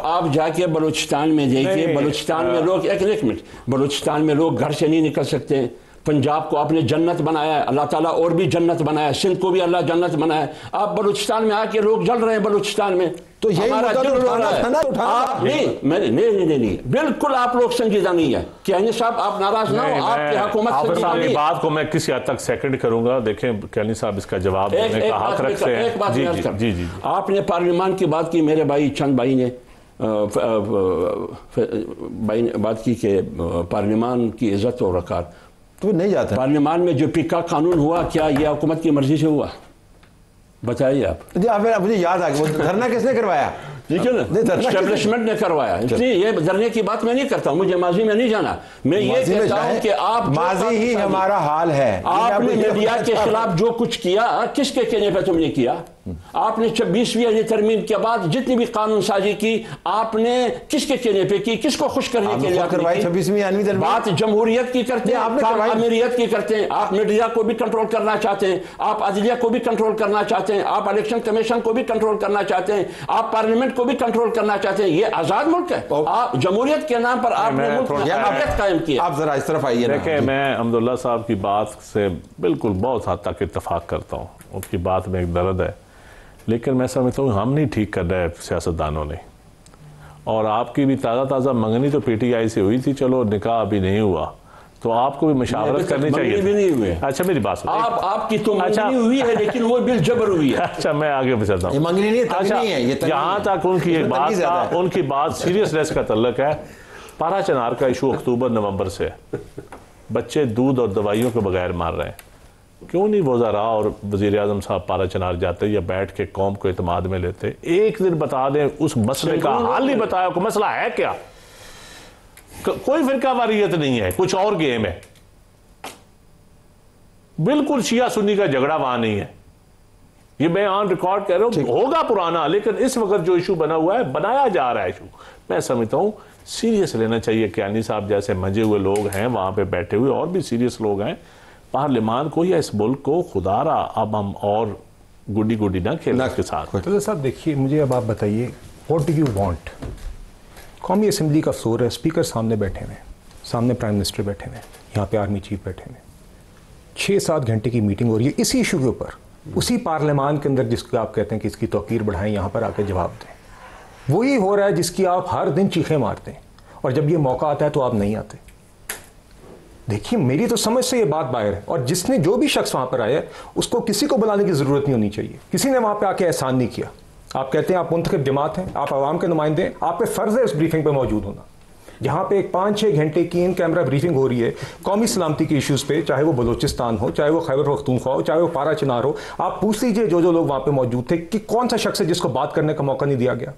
आप जाके बलूचिस्तान में देखिए, बलूचिस्तान में लोग एक मिनट, बलूचिस्तान में लोग घर से नहीं निकल सकते। पंजाब को आपने जन्नत बनाया है, अल्लाह ताला और भी जन्नत बनाया है, सिंध को भी अल्लाह जन्नत बनाया है। आप बलूचिस्तान में आके लोग जल रहे हैं बलूचिस्तान में, तो यही हमारा मुद्दा दिल रो रहा है। उठाना आप नहीं, बिल्कुल आप लोग संजीदा नहीं है। कहने साहब आप नाराज ना हो, आपकी हुकूमत संजीदा नहीं है। बात को मैं किसी हद तक सेकंड करूंगा। देखें कहनी साहब इसका जवाब देने का हक रखते हैं। एक बात जी जी, आपने पार्लियामान की बात की, मेरे भाई चंद भाई ने बात की कि पार्लियामान की इज्जत और वक़ार, तो नहीं जाता। पार्लियामान में जो पीका कानून हुआ, क्या यह हुकूमत की मर्जी से हुआ? बताइए आप। मुझे याद आ गया, धरना किसने करवाया? ठीक है ना, एस्टेब्लिशमेंट ने करवाया। इसलिए ये धरने की बात मैं नहीं करता हूँ, मुझे माजी में नहीं जाना। मैं ये कहता हूँ कि आप माजी ही हमारा हाल है। आपने मीडिया के खिलाफ जो कुछ किया, किसके कहने पे तुमने किया? आपने 26वीं तरमीम के बाद जितनी भी कानून साजी की, आपने किसके कहने पे की? किसको खुश करने के लिए करवाई? 26वीं बात जमहूरियत की करते हैं, आप अमीरियत की करते हैं। आप मीडिया को भी कंट्रोल करना चाहते हैं, आप अदलिया को भी कंट्रोल करना चाहते हैं, आप इलेक्शन कमीशन को भी कंट्रोल करना चाहते हैं, आप पार्लियामेंट को भी कंट्रोल करना चाहते हैं। ये आजाद मुल्क है। आप जमहूरियत के नाम पर आपने मुल्क में अमीरियत कायम किया। आप जरा इस तरफ आइए। देखिए, मैं अब्दुल्ला साहब की बात से बिल्कुल बहुत हद तक इत्तेफाक करता हूँ, उनकी बात में एक दर्द है, लेकिन मैं समझता हूँ हम नहीं ठीक कर रहे सियासतदानों ने। और आपकी भी ताज़ा मंगनी तो पीटीआई से हुई थी, चलो निकाह अभी नहीं हुआ, तो आपको भी मशावरत करनी चाहिए। भी नहीं हुए। अच्छा मेरी बात सुनिए, आपकी तो मंगनी हुई है, लेकिन वो बिल जबर हुई है। अच्छा मैं आगे बढ़ता हूँ। मंगनी नहीं, अच्छा यहाँ तक उनकी बात सीरियसनेस का तल्लक है। पारा चनार का इशू अक्टूबर नवंबर से है, बच्चे दूध और दवाइयों के बगैर मार रहे हैं। क्यों नहीं वज़रा और वज़ीर आज़म साहब पारा चनार जाते या बैठ के कौम को इत्मीनान में लेते, एक दिन बता दें उस मसले का हल नहीं बताया, कोई मसला है क्या? कोई फिरका वारियत नहीं है, कुछ और गेम है। बिल्कुल शिया सुन्नी का झगड़ा वहां नहीं है, ये मैं ऑन रिकॉर्ड कह रहा हूं। होगा पुराना, लेकिन इस वक्त जो इशू बना हुआ है, बनाया जा रहा है इशू, मैं समझता हूं सीरियस लेना चाहिए। क्यानी साहब जैसे मंजे हुए लोग हैं वहां पे बैठे हुए, और भी सीरियस लोग हैं, पार्लियामान को या इस मुल्क को खुदारा अब हम और गुड्डी गुड्डी ना खेलना के साथ। तो साहब देखिए, मुझे अब आप बताइए, व्हाट डू यू वांट? कौमी असम्बली का फ्लोर है, स्पीकर सामने बैठे हुए, सामने प्राइम मिनिस्टर बैठे हुए, यहाँ पे आर्मी चीफ बैठे हुए, 6-7 घंटे की मीटिंग हो रही है इसी इशू के ऊपर, उसी पार्लियामान के अंदर जिसको आप कहते हैं कि इसकी तौकीर बढ़ाएं, यहाँ पर आकर जवाब दें। वही हो रहा है जिसकी आप हर दिन चीखें मारते हैं, और जब ये मौका आता है तो आप नहीं आते। देखिए, मेरी तो समझ से ये बात बाहर है, और जिसने जो भी शख्स वहाँ पर आया उसको किसी को बुलाने की ज़रूरत नहीं होनी चाहिए। किसी ने वहाँ पर आके एहसान नहीं किया। आप कहते हैं आप मुंतखब जमात हैं, आप आवाम के नुमाइंदे हैं, आप पे फ़र्ज़ है उस ब्रीफिंग पे मौजूद होना, जहाँ पे एक 5-6 घंटे की इन कैमरा ब्रीफिंग हो रही है कौमी सलामती के इश्यूज़ पे, चाहे वो बलूचिस्तान हो, चाहे वो खैबर पख्तूनख्वा हो, चाहे वो पारा चनार हो। आप पूछ लीजिए जो लोग वहाँ पे मौजूद थे कि कौन सा शख्स है जिसको बात करने का मौका नहीं दिया गया,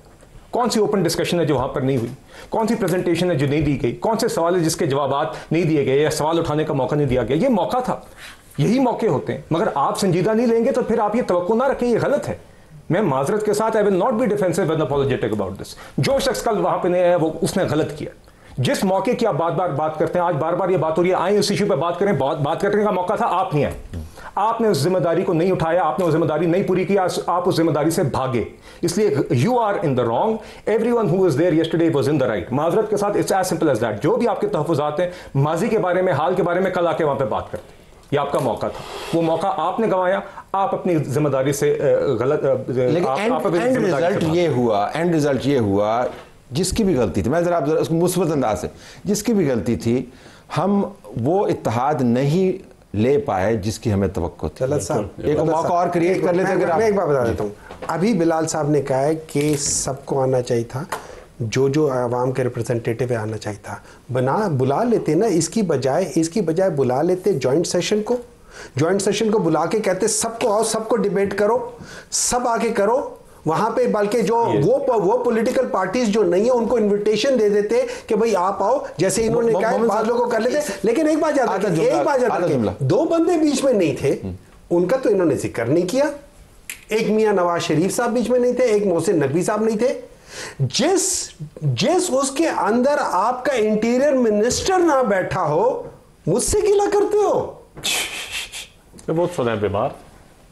कौन सी ओपन डिस्कशन है जो वहाँ पर नहीं हुई, कौन सी प्रेजेंटेशन है जो नहीं दी गई, कौन से सवाल है जिसके जवाब नहीं दिए गए या सवाल उठाने का मौका नहीं दिया गया। ये मौका था, यही मौके होते हैं, मगर आप संजीदा नहीं लेंगे तो फिर आप ये तवक्को ना रखें, ये गलत है। मैं माजरत के साथ I will not be defensive and apologetic about this. जो शख्स कल वहाँ पे नहीं आया वो उसने गलत किया। जिस मौके की आप बात करते हैं, आज बार बार ये बात हो रही है, आए उस इशू पे बात करें, बात करने का मौका था, आप नहीं आए, आपने उस जिम्मेदारी को नहीं उठाया, आपने वो जिम्मेदारी नहीं पूरी की, आप उस जिम्मेदारी से भागे, इसलिए you are in the wrong. Everyone who was there yesterday was in the right. माजरत के साथ it's as simple as that. जो भी आपके तहफ़्फ़ुज़ात हैं माजी के बारे में, हाल के बारे में, कल आके वहां पे बात करते, ये आपका मौका था, वो मौका आपने गंवाया, आप अपनी जिम्मेदारी से गलत। लेकिन एंड रिजल्ट ये हुआ जिसकी भी गलती थी, मैं जरा उसको मुस्बत अंदाज से, जिसकी भी गलती थी, हम वो इत्तेहाद नहीं ले पाए जिसकी हमें तवक्को थी। तलत साहब एक मौका और क्रिएट कर लेते। मैं एक बात बता देता हूँ, अभी बिलाल साहब ने कहा है कि सबको आना चाहिए था, जो आवाम के रिप्रेजेंटेटिव है आना चाहिए था, बुला लेते ना, इसकी बजाय बुला लेते जॉइंट सेशन को, जॉइंट सेशन को बुला के कहते सबको आओ, सबको डिबेट करो, सब आके करो वहां पे, बल्कि जो वो पॉलिटिकल पार्टीज जो नहीं है उनको इनविटेशन दे देते कि भाई आप आओ, जैसे इन्होंने कहा बाद लोगों को कर लेते। लेकिन एक बात याद रखें, 2 बंदे बीच में नहीं थे, उनका तो इन्होंने जिक्र नहीं किया। एक मियां नवाज शरीफ साहब बीच में नहीं थे, एक मोहसिन नकवी साहब नहीं थे। जिस उसके अंदर आपका इंटीरियर मिनिस्टर ना बैठा हो, मुझसे गिला करते हो। बहुत सुना है बीमार।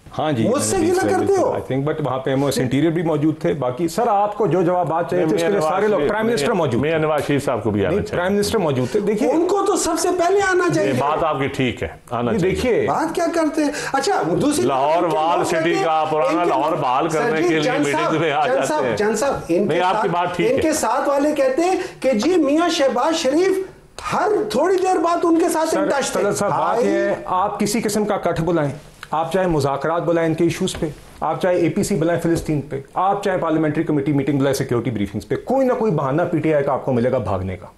हाँ जी, मुझसे गिला करते हो? आई थिंक, बट वहाँ पे एमओएस इंटीरियर भी मौजूद थे। बाकी सर आपको जो जवाब चाहिए थे उसके लिए सारे लोग, प्राइम मिनिस्टर मौजूद, मियां नवाज शरीफ साहब को भी आना चाहिए, प्राइम मिनिस्टर मौजूद थे। देखिए उनको तो सबसे पहले आना चाहिए। बात आपकी ठीक है, आना चाहिए। देखिए बात क्या करते हैं। अच्छा, दूसरी लाहौर वाल सिटी का पुराना लाहौर बहाल करने के लिए मीटिंग में आ जाते हैं। जन साहब, नहीं, आपकी बात ठीक है। इनके साथ वाले कहते हैं कि जी मियां शहबाज शरीफ हर थोड़ी देर बाद उनके साथ इन टच थे। बात ये है, आप किसी किस्म का कट बुलाएं, आप चाहे मुज़ाकरात बुलाएं इनके इश्यूज पे, आप चाहे एपीसी बुलाएं फिलिस्तीन पे, आप चाहे पार्लियामेंट्री कमेटी मीटिंग बुलाएं सिक्योरिटी ब्रीफिंग्स पे, कोई ना कोई बहाना पीटीआई का आपको मिलेगा भागने का।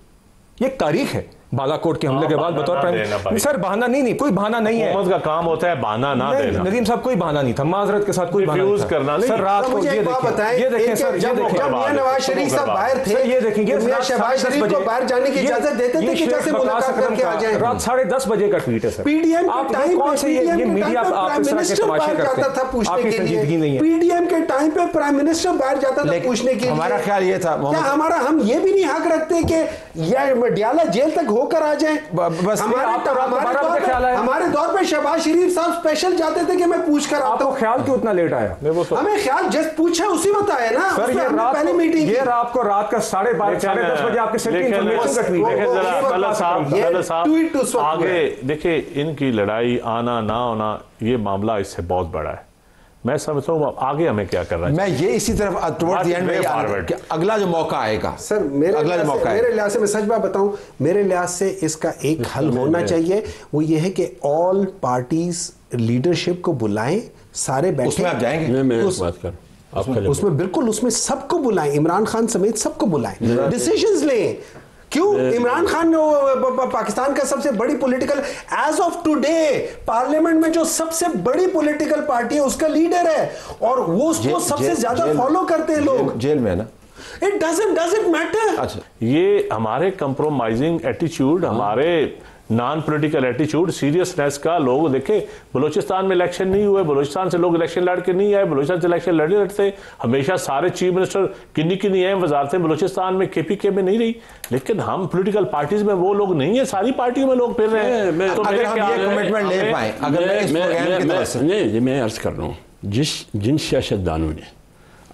ये तारीख है बालाकोट के हमले के बाद बतौर प्राइम। सर बहाना नहीं, कोई बहाना नहीं है। हुकूमत का काम होता है बहाना ना देना। नदीम साहब कोई बहाना नहीं था, माजरत के साथ कोई बहाना नहीं था। करना नहीं। सर रात को ये देखें सर, जब मियां नवाज शरीफ साहब बाहर थे, ये देखेंगे मियां शहबाज शरीफ को बाहर जाने की इजाजत देते थे कि जैसे मुलाकात करके आ जाए। रात 10:30 बजे का ट्वीट है सर। पीडीएम के टाइम कौन से ये मीडिया आप इस तरह के तमाशे करते हैं? था पूछने के संजीदगी नहीं लिए। है। पीडीएम के टाइम पे प्राइम मिनिस्टर बाहर जाता था पूछने के लिए। हमारा ख्याल ये था, क्या हमारा हम ये भी नहीं हक रखते कि मडियाला जेल तक होकर आ जाए? बस हमारे दौर पे शहबाज शरीफ साहब स्पेशल जाते थे कि मैं पूछ कर आता हूं। ख्याल क्यों इतना लेट आया? हमें ख्याल जस्ट पूछा उसी वक्त आया ना सर। ये रात पहली मीटिंग, ये आपको रात का 10:30 बजे आपके सेंट्रल इंफॉर्मेशन का ट्वीट है। आगे देखिए, इनकी लड़ाई आना ना होना ये मामला इससे बहुत बड़ा है। मैं समझता हूँ आगे हमें क्या करना है। मैं ये इसी तरफ टुवर्ड्स द एंड में कि अगला जो मौका आएगा सर, मेरे लिहाज से मैं सच बात बताऊं, मेरे लिहाज से इसका एक हल होना चाहिए। वो ये है कि ऑल पार्टीज लीडरशिप को बुलाएं, सारे बैठे। उसमें आप जाएंगे? मैं बात कर उसमें बिल्कुल, उसमें सबको बुलाएं, इमरान खान समेत सबको बुलाएं, डिसीजंस लें। क्यों? इमरान खान पाकिस्तान का सबसे बड़ी political, as of today parliament में जो सबसे बड़ी पॉलिटिकल पार्टी है उसका लीडर है, और वो उसको सबसे ज्यादा फॉलो करते हैं लोग। जेल में ना, इट डजंट मैटर। अच्छा, ये हमारे कंप्रोमाइजिंग एटीट्यूड, हमारे नॉन पॉलिटिकल एटीट्यूड, सीरियसनेस का लोग देखे। बलूचिस्तान में इलेक्शन नहीं हुए, बलूचिस्तान से लोग इलेक्शन लड़ के नहीं आए, बलूचिस्तान से इलेक्शन लड़ते हमेशा सारे चीफ मिनिस्टर किन्नी अहम वजारतें बलूचिस्तान में केपीके में नहीं रही, लेकिन हम पॉलिटिकल पार्टीज में वो लोग नहीं है, सारी पार्टियों में लोग फिर रहे हैं। तो अगर हम ये कमिटमेंट ले पाए, अगर मैं इस प्रोग्राम की तरफ से नहीं, मैं अर्ज कर रहा हूँ, जिन सियासतदानों ने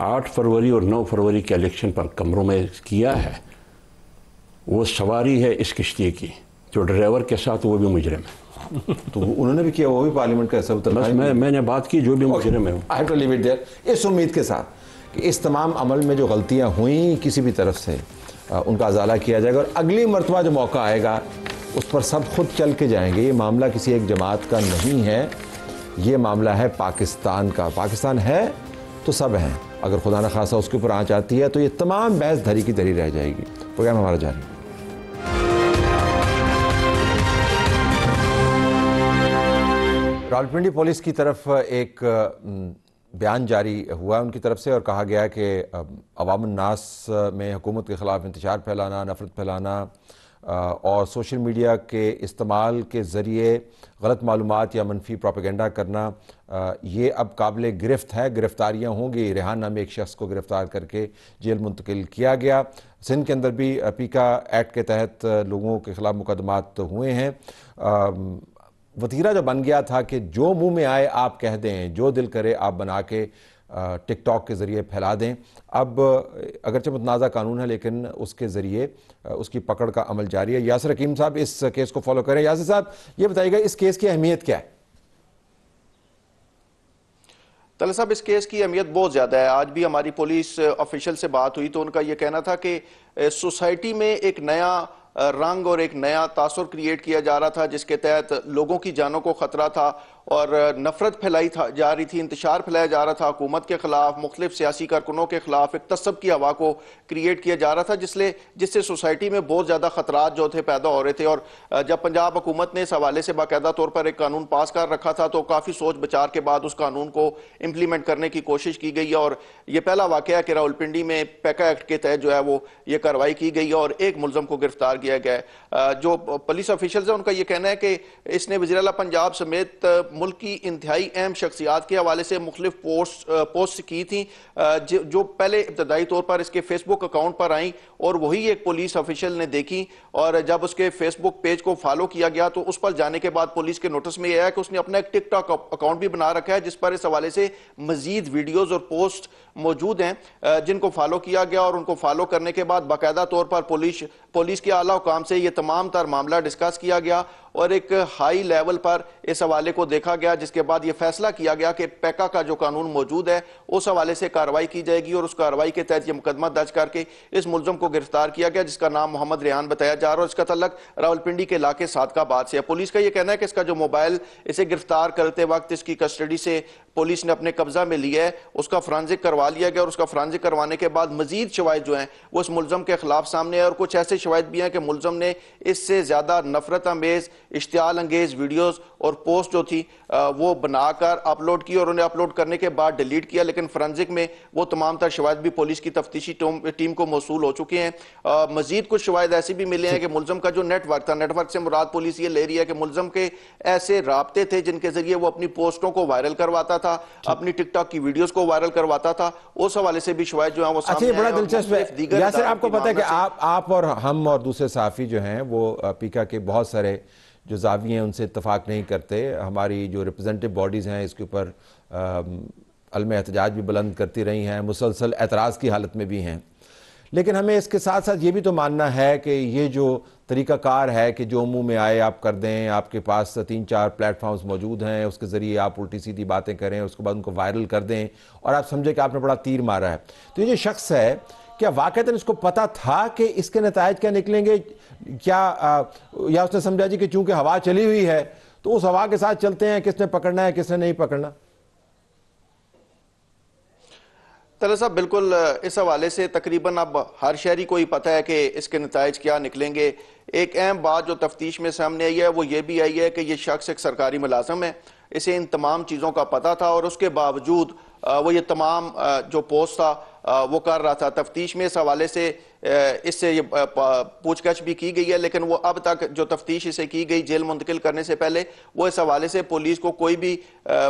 8 फरवरी और 9 फरवरी के इलेक्शन पर कम्प्रोमाइज किया है, वो सवारी है इस किश्ती की, जो ड्राइवर के साथ वो भी मुजरिम है। तो उन्होंने भी किया, वो भी पार्लियामेंट का सब बस मैंने बात की, जो भी मुजरिम है। I have to leave it there, इस उम्मीद के साथ कि इस तमाम अमल में जो गलतियां हुई किसी भी तरफ से उनका अजाला किया जाएगा, और अगली मरतबा जो मौका आएगा उस पर सब खुद चल के जाएंगे। ये मामला किसी एक जमात का नहीं है, ये मामला है पाकिस्तान का। पाकिस्तान है तो सब हैं, अगर खुदा न खासा उसके ऊपर आँच आती है तो ये तमाम बहस धरी की धरी रह जाएगी। प्रोग्राम हमारा जारी। रावलपिंडी पुलिस की तरफ एक बयान जारी हुआ उनकी तरफ से, और कहा गया कि अवामुन्नास में हुकूमत के ख़िलाफ़ इंतशार फैलाना, नफ़रत फैलाना और सोशल मीडिया के इस्तेमाल के ज़रिए गलत मालूमात या मनफी प्रोपेगेंडा करना, ये अब काबिल गिरफ्त है। गिरफ्तारियाँ होंगी। रेहान नामी एक शख्स को गिरफ़्तार करके जेल मुंतकिल किया गया। सिंध के अंदर भी पीका एक्ट के तहत लोगों के ख़िलाफ़ मुकदमात हुए हैं। वतीरा जो बन गया था कि जो मुंह में आए आप कह दें, जो दिल करे आप बना के टिकटॉक के ज़रिए फैला दें। अब अगरचे मुतनाज़ा कानून है, लेकिन उसके ज़रिए उसकी पकड़ का अमल जारी है। यासिर हकीम साहब इस केस को फॉलो करें। यासिर साहब, ये बताइएगा इस केस की अहमियत क्या है? तलत साहब, इस केस की अहमियत बहुत ज़्यादा है। आज भी हमारी पुलिस ऑफिशियल से बात हुई तो उनका यह कहना था कि सोसाइटी में एक नया रंग और एक नया तासुर क्रिएट किया जा रहा था, जिसके तहत लोगों की जानों को खतरा था और नफरत फैलाई जा रही थी, इंतशार फैलाया जा रहा था हुकूमत के खिलाफ, मुख्तलिफ सियासी कारकुनों के खिलाफ एक तसब की हवा को क्रिएट किया जा रहा था, जिससे सोसाइटी में बहुत ज़्यादा खतरात जो थे पैदा हो रहे थे। और जब पंजाब हुकूमत ने इस हवाले से बाकायदा तौर पर एक कानून पास कर रखा था तो काफ़ी सोच विचार के बाद उस कानून को इम्प्लीमेंट करने की कोशिश की गई है। और ये पहला वाक़या है कि रावलपिंडी में पैका एक्ट के तहत जो है वो ये कार्रवाई की गई है और एक मुलजम को गिरफ्तार किया गया है। जो पुलिस ऑफिशियल्स है उनका ये कहना है कि इसने वज़ीर आला पंजाब समेत मुल्क की इंतहाई अहम शख्सियात के हवाले से मुख्तलिफ पोस्ट की थी जो पहले इब्तदाई तौर पर इसके फेसबुक अकाउंट पर आई और वही एक पुलिस ऑफिशियल ने देखी और जब उसके फेसबुक पेज को फॉलो किया गया तो उस पर जाने के बाद पुलिस के नोटिस में यह है कि उसने अपना एक टिकटॉक अकाउंट भी बना रखा है जिस पर इस हवाले से मजीद वीडियोज और पोस्ट मौजूद हैं जिनको फॉलो किया गया और उनको फॉलो करने के बाद बाकायदा तौर पर पुलिस के आला हुकाम से यह तमाम तर मामला डिस्कस किया गया और एक हाई लेवल पर इस हवाले को देखा गया जिसके बाद यह फैसला किया गया कि पैका का जो कानून मौजूद है उस हवाले से कार्रवाई की जाएगी और उस कार्रवाई के तहत यह मुकदमा दर्ज करके इस मुलजम को गिरफ्तार किया गया जिसका नाम मोहम्मद रेहान बताया जा रहा है और इसका तल्लक रावलपिंडी के इलाके सादकाबाद से है। पुलिस का यह कहना है कि इसका जो मोबाइल इसे गिरफ्तार करते वक्त इसकी कस्टडी से पुलिस ने अपने कब्जा में लिया है उसका फ्रांजिक करवा लिया गया और उसका फ्रांजिक करवाने के बाद मजीद शवाहिद जो हैं वो इस मुलजम के खिलाफ सामने है और कुछ ऐसे शवाहिद भी हैं कि मुलजम ने इससे ज्यादा नफरत अंगेज इश्तियाल अंगेज वीडियोस और पोस्ट जो थी वो बनाकर अपलोड की और उन्हें अपलोड करने के बाद डिलीट किया लेकिन फ्रांजिक में वो तमाम तर शवाहिद भी पुलिस की तफ्तीशी टीम को मौसूल हो चुके हैं। मजीद कुछ शवाहिद ऐसे भी मिले हैं कि मुलजम का जो नेटवर्क था, नेटवर्क से मुराद पुलिस ये ले रही है कि मुलजम के ऐसे राब्ते थे जिनके जरिए वो अपनी पोस्टों को वायरल करवाता था, अपनी टिकटॉक की वीडियोस को वायरल करवाता था। उस हवाले से भी शवाहिद जो है वो सामने बड़ा दिलचस्प है। यासिर, आपको पता है कि आप और हम और दूसरे सहाफ़ी जो हैं वो पीका के बहुत सारे जो जावी हैं उनसे इत्तफाक नहीं करते। हमारी जो रिप्रेजेंटेटिव बॉडीज़ हैं इसके ऊपर अलम एहतजाज भी बुलंद करती रही हैं, मुसलसल एतराज़ की हालत में भी हैं, लेकिन हमें इसके साथ साथ ये भी तो मानना है कि ये जो तरीक़ाकार है कि जो मुंह में आए आप कर दें, आपके पास 3-4 प्लेटफॉर्म्स मौजूद हैं, उसके ज़रिए आप उल्टी सीधी बातें करें, उसके बाद उनको वायरल कर दें और आप समझें कि आपने बड़ा तीर मारा है। तो ये जो शख्स है क्या वाक़तन इसको पता था कि इसके नतायज क्या निकलेंगे, क्या या उसने समझा जी कि चूंकि हवा चली हुई है तो उस हवा के साथ चलते हैं, किसने पकड़ना है किसने नहीं पकड़ना? तलत साहब बिल्कुल इस हवाले से तकरीबन अब हर शहरी को ही पता है कि इसके नतायज क्या निकलेंगे। एक अहम बात जो तफ्तीश में सामने आई है वो ये भी आई है कि ये शख्स एक सरकारी मुलाजिम है, इसे इन तमाम चीज़ों का पता था और उसके बावजूद वो ये तमाम जो पोस्ट था वो कर रहा था। तफ्तीश में इस हवाले से इससे ये पूछताछ भी की गई है लेकिन वो अब तक जो तफ्तीश इसे की गई जेल मुंतकिल करने से पहले वो इस हवाले से पुलिस को कोई भी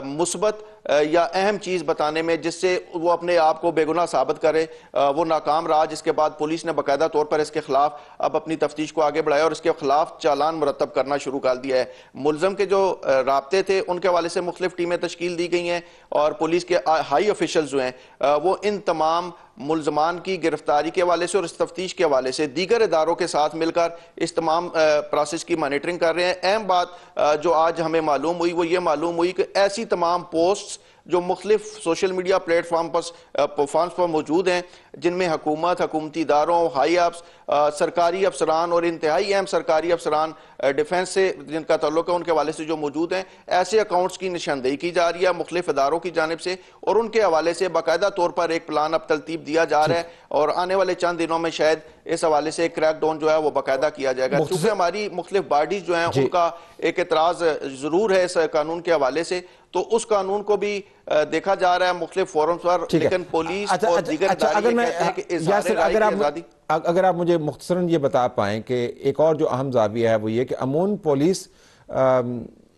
मुस्बत या अहम चीज़ बताने में जिससे वो अपने आप को बेगुनाह साबित करे वो नाकाम रहा, जिसके बाद पुलिस ने बाकायदा तौर पर इसके खिलाफ अब अपनी तफ्तीश को आगे बढ़ाया और इसके खिलाफ चालान मुरतब करना शुरू कर दिया है। मुलजम के जो राब्ते थे उनके हवाले से मुख्तलिफ टीमें तश्कील दी गई हैं और पुलिस के हाई ऑफिशियल्स जो हैं वो इन तमाम मुलजमान की गिरफ्तारी के हवाले से और इस तफ्तीश के हवाले से दीगर इदारों के साथ मिलकर इस तमाम प्रोसेस की मॉनिटरिंग कर रहे हैं। अहम बात जो आज हमें मालूम हुई वो ये मालूम हुई कि ऐसी तमाम पोस्ट्स जो मुख्तलिफ सोशल मीडिया प्लेटफॉर्म पर मौजूद हैं जिनमें हुकूमत, हुकूमती इदारों, हाई अफ्स, सरकारी अफसरान और इंतहाई अहम सरकारी अफसरान डिफेंस से जिनका ताल्लुक है उनके हवाले से जो मौजूद हैं, ऐसे अकाउंट्स की निशानदेही की जा रही है मुख्तलिफ इदारों की जानिब से और उनके हवाले से बाकायदा तौर पर एक प्लान अब तरतीब दिया जा रहा है और आने वाले चंद दिनों में शायद इस हवाले से क्रैक डाउन जो है वो बाकायदा किया जाएगा। क्योंकि हमारी मुख्तलिफ बॉडीज जो हैं उनका एक एतराज जरूर है इस कानून के हवाले से, तो उस कानून को भी देखा जा रहा है मुख्तलिफ फोरम्स पर, लेकिन पुलिस और दीगर अगर आप मुझे मुख्तसरन ये बता पाएं कि एक और जो अहम ज़ाविया है वो ये कि अमून पुलिस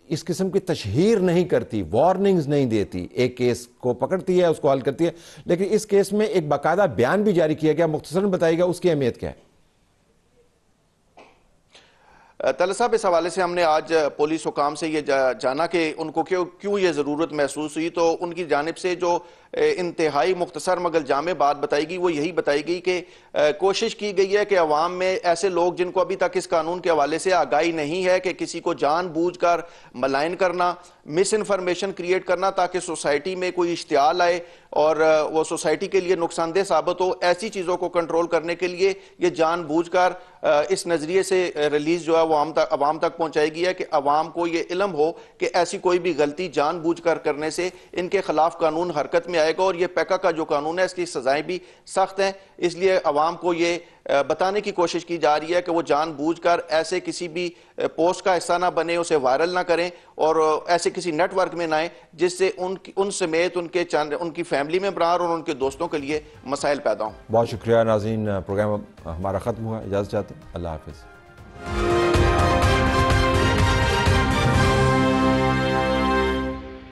इस किस्म की तशहीर नहीं करती, वार्निंग्स नहीं देती, एक केस को पकड़ती है उसको हल करती है, लेकिन इस केस में एक बाकायदा बयान भी जारी किया गया, मुख्तसरन बताइएगा उसकी अहमियत क्या है? तलत साहब इस हवाले से हमने आज पुलिस हुकाम से ये जाना कि उनको क्यों ये ज़रूरत महसूस हुई, तो उनकी जानिब से जो इंतहाई मुख्तसर मगर जामे बात बताई गई वो यही बताई गई कि कोशिश की गई है कि अवाम में ऐसे लोग जिनको अभी तक इस कानून के हवाले से आगाही नहीं है कि किसी को जानबूझकर मलाइन करना, मिस इन्फॉर्मेशन क्रिएट करना ताकि सोसाइटी में कोई इश्तियाल आए और वो सोसाइटी के लिए नुकसानदेह साबित हो, ऐसी चीज़ों को कंट्रोल करने के लिए ये जानबूझकर इस नज़रिए से रिलीज जो है वो अवाम तक पहुंचाई गई है कि अवाम को ये इल्म हो कि ऐसी कोई भी गलती जानबूझकर करने से इनके खिलाफ कानून हरकत में आएगा और ये पैका का जो कानून है इसकी सजाएं भी सख्त हैं। इसलिए अवाम को ये बताने की कोशिश की जा रही है कि वो जानबूझकर ऐसे किसी भी पोस्ट का हिस्सा ना बने, उसे वायरल ना करें और ऐसे किसी नेटवर्क में ना आए जिससे उन समेत उनकी फैमिली में बरार और उनके दोस्तों के लिए मसाइल पैदा हों। बहुत शुक्रिया नाज़रीन, प्रोग्राम हमारा ख़त्म हुआ, इजाज़त चाहते हैं, अल्लाह हाफ़िज़।